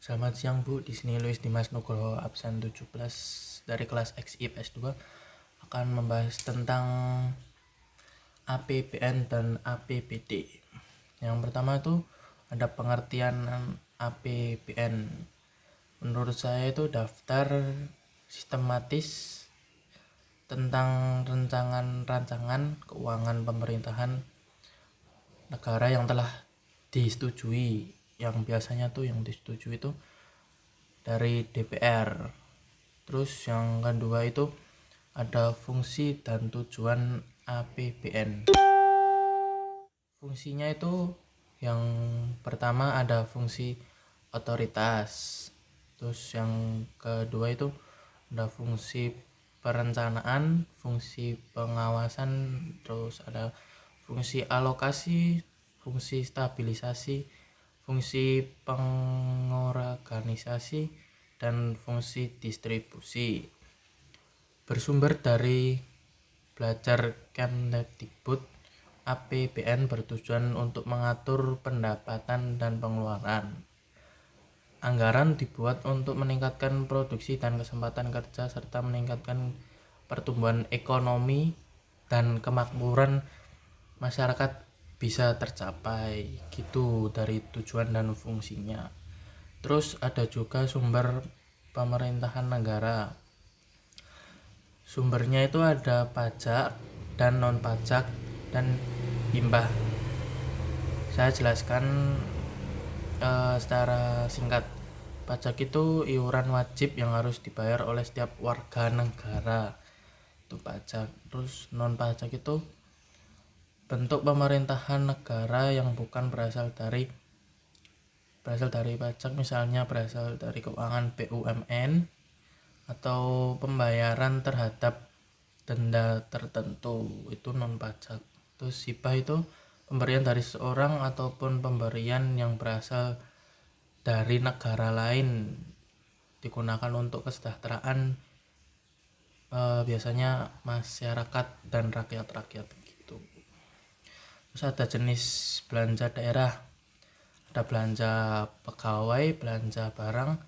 Selamat siang Bu, di sini Luis Dimas Nugroho absen 17 dari kelas XIPS 2 akan membahas tentang APBN dan APBD. Yang pertama itu ada pengertian APBN. Menurut saya itu daftar sistematis tentang rancangan keuangan pemerintahan negara yang telah disetujui, yang biasanya tuh yang disetujui itu dari DPR. Terus yang kedua itu ada fungsi dan tujuan APBN. Fungsinya itu yang pertama ada fungsi otoritas. Terus yang kedua itu ada fungsi perencanaan, fungsi pengawasan, terus ada fungsi alokasi, fungsi stabilisasi, fungsi pengorganisasi, dan fungsi distribusi. Bersumber dari belajar Kemdikbud, APBN bertujuan untuk mengatur pendapatan dan pengeluaran. Anggaran dibuat untuk meningkatkan produksi dan kesempatan kerja serta meningkatkan pertumbuhan ekonomi dan kemakmuran masyarakat bisa tercapai, gitu dari tujuan dan fungsinya. Terus ada juga sumber pemerintahan negara. Sumbernya itu ada pajak dan non pajak dan hibah. Saya jelaskan secara singkat. Pajak itu iuran wajib yang harus dibayar oleh setiap warga negara, itu pajak. Terus non pajak itu bentuk pemerintahan negara yang bukan berasal dari pajak, misalnya berasal dari keuangan BUMN atau pembayaran terhadap denda tertentu, itu non pajak. Terus hibah itu pemberian dari seorang ataupun pemberian yang berasal dari negara lain, digunakan untuk kesejahteraan biasanya masyarakat dan rakyat-rakyat gitu. Terus ada jenis belanja daerah, ada belanja pegawai, belanja barang,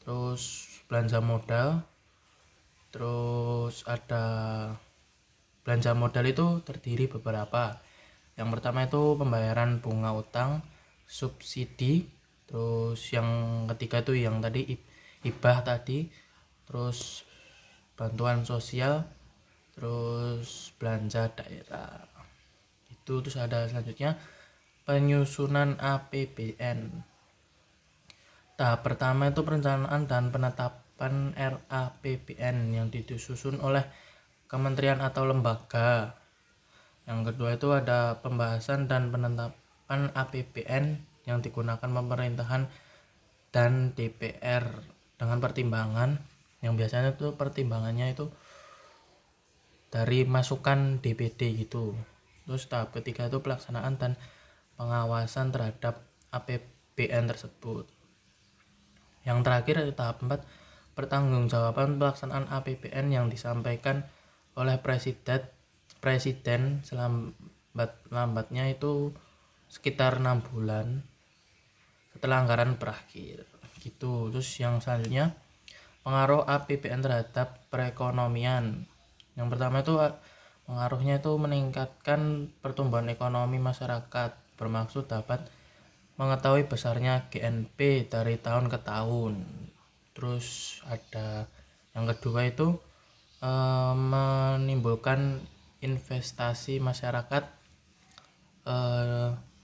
terus belanja modal. Terus ada belanja modal itu terdiri beberapa. Yang pertama itu pembayaran bunga utang, subsidi. Terus yang ketiga itu yang tadi hibah tadi. Terus bantuan sosial. Terus belanja daerah. Itu terus ada selanjutnya penyusunan APBN. Tahap pertama itu perencanaan dan penetapan RAPBN yang disusun oleh kementerian atau lembaga. Yang kedua itu ada pembahasan dan penetapan APBN yang digunakan pemerintahan dan DPR dengan pertimbangan yang biasanya itu pertimbangannya itu dari masukan DPD gitu. Terus tahap ketiga itu pelaksanaan dan pengawasan terhadap APBN tersebut. Yang terakhir itu tahap 4, pertanggungjawaban pelaksanaan APBN yang disampaikan oleh presiden selambat-lambatnya itu sekitar 6 bulan setelah anggaran berakhir gitu. Terus yang selanjutnya pengaruh APBN terhadap perekonomian. Yang pertama itu pengaruhnya itu meningkatkan pertumbuhan ekonomi masyarakat, bermaksud dapat mengetahui besarnya GNP dari tahun ke tahun. Terus ada yang kedua itu menimbulkan investasi masyarakat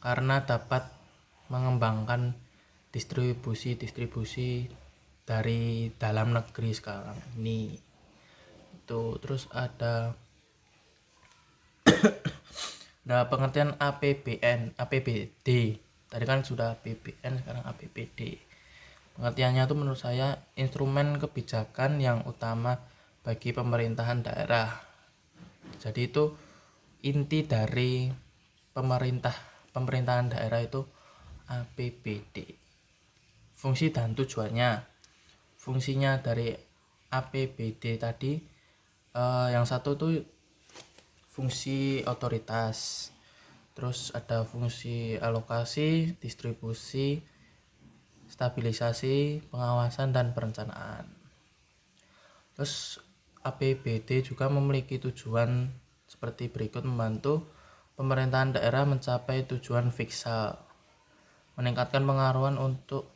karena dapat mengembangkan distribusi dari dalam negeri sekarang ini. Itu terus ada pengertian APBN, APBD. Tadi kan sudah APBN, sekarang APBD. Pengertiannya itu menurut saya instrumen kebijakan yang utama bagi pemerintahan daerah. Jadi itu inti dari pemerintahan daerah itu APBD. Fungsi dan tujuannya. Fungsinya dari APBD tadi yang satu tuh fungsi otoritas. Terus ada fungsi alokasi, distribusi, stabilisasi, pengawasan, dan perencanaan. Terus APBD juga memiliki tujuan seperti berikut: membantu pemerintahan daerah mencapai tujuan fiskal, meningkatkan pengaruhan untuk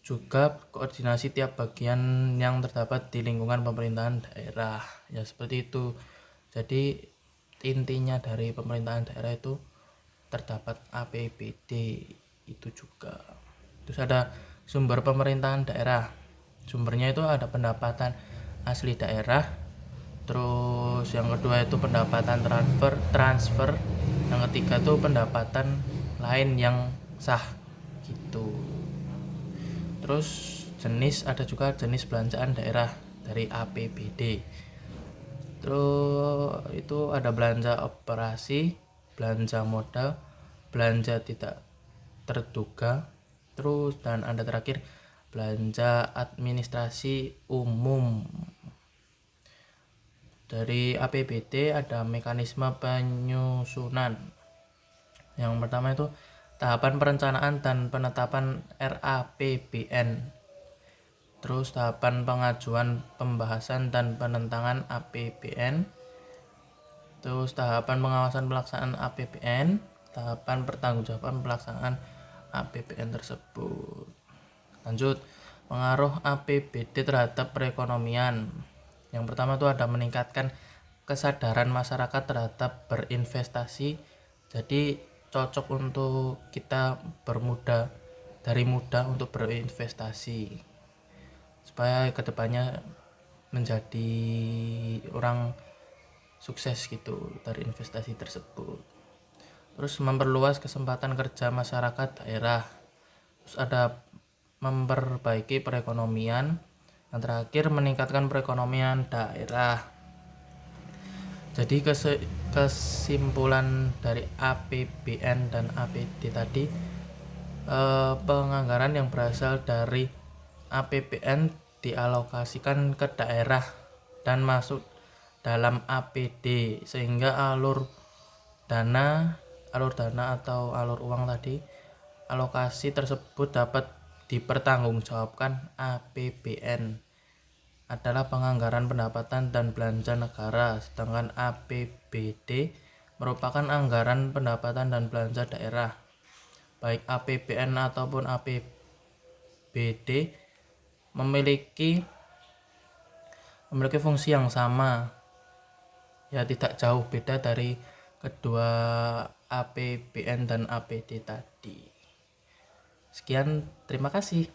juga koordinasi tiap bagian yang terdapat di lingkungan pemerintahan daerah. Ya seperti itu. Jadi intinya dari pemerintahan daerah itu terdapat APBD itu juga. Terus ada sumber pemerintahan daerah. Sumbernya itu ada pendapatan asli daerah. Terus yang kedua itu pendapatan transfer. Yang ketiga itu pendapatan lain yang sah gitu. Terus ada juga jenis belanjaan daerah dari APBD. Terus itu ada belanja operasi, belanja modal, belanja tidak terduga, terus dan ada terakhir belanja administrasi umum. Dari APBD ada mekanisme penyusunan. Yang pertama itu tahapan perencanaan dan penetapan RAPBN. Terus tahapan pengajuan pembahasan dan penentangan APBN. Terus tahapan pengawasan pelaksanaan APBN, tahapan pertanggungjawaban pelaksanaan APBN tersebut. Lanjut, pengaruh APBD terhadap perekonomian. Yang pertama itu ada meningkatkan kesadaran masyarakat terhadap berinvestasi. Jadi cocok untuk kita dari muda untuk berinvestasi supaya kedepannya menjadi orang sukses gitu dari investasi tersebut. Terus memperluas kesempatan kerja masyarakat daerah. Terus ada memperbaiki perekonomian. Yang terakhir meningkatkan perekonomian daerah. Jadi kesimpulan dari APBN dan APD tadi, penganggaran yang berasal dari APBN dialokasikan ke daerah dan masuk dalam APD sehingga alur dana atau alur uang tadi alokasi tersebut dapat dipertanggungjawabkan. APBN adalah penganggaran pendapatan dan belanja negara, sedangkan APBD merupakan anggaran pendapatan dan belanja daerah. Baik APBN ataupun APBD memiliki fungsi yang sama, ya tidak jauh beda dari kedua APBN dan APD tadi. Sekian, terima kasih.